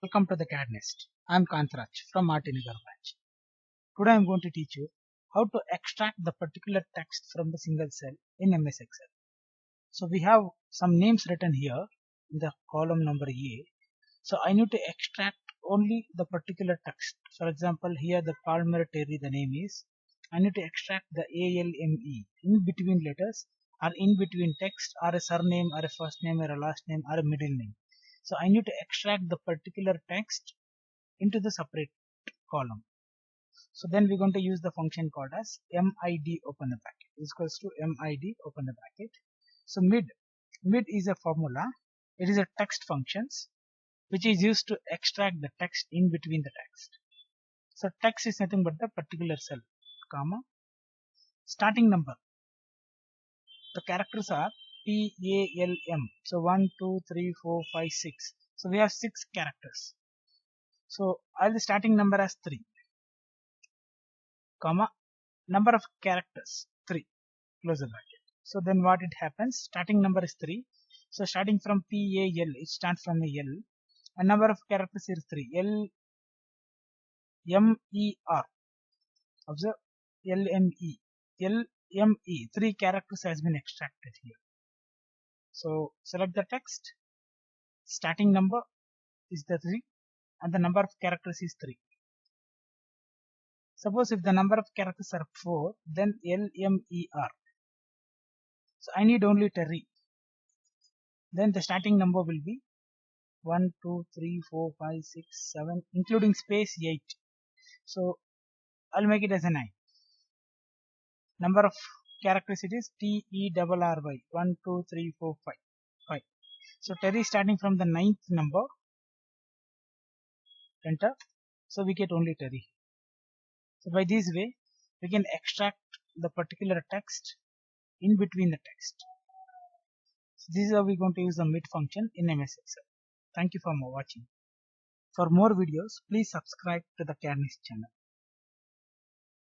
Welcome to the CAD NEST. I am KANTHARAJ from NAGAR branch. Today I am going to teach you how to extract the particular text from the single cell in MS Excel. So we have some names written here in the column number A. So I need to extract only the particular text. For example, here the Palmer Terry the name is. I need to extract the ALME in between letters or in between text or a surname or a first name or a last name or a middle name. So I need to extract the particular text into the separate column. So then we're going to use the function called as MID open the bracket is equals to MID open the bracket. So mid is a formula. It is a text functions which is used to extract the text in between the text. So text is nothing but the particular cell, comma, starting number. The characters are PALM. So 1, 2, 3, 4, 5, 6. So we have 6 characters. So I'll be starting number as 3, comma, number of characters 3, close the bracket. So then what it happens, starting number is 3. So starting from PAL, it starts from a L. And number of characters is 3, LMER. Observe, LME, 3 characters has been extracted here. So select the text, starting number is the 3 and the number of characters is 3. Suppose if the number of characters are 4, then LMER. So I need only Terry. Then the starting number will be 1, 2, 3, 4, 5, 6, 7, including space 8. So I'll make it as a 9. Number of characters it is TERRY 1, 2, 3, 4, 5. So Terry starting from the 9th number. Enter. So we get only Terry. So by this way we can extract the particular text in between the text. So this is how we're going to use the mid function in MS Excel. Thank you for watching. For more videos, please subscribe to the CAD NEST channel.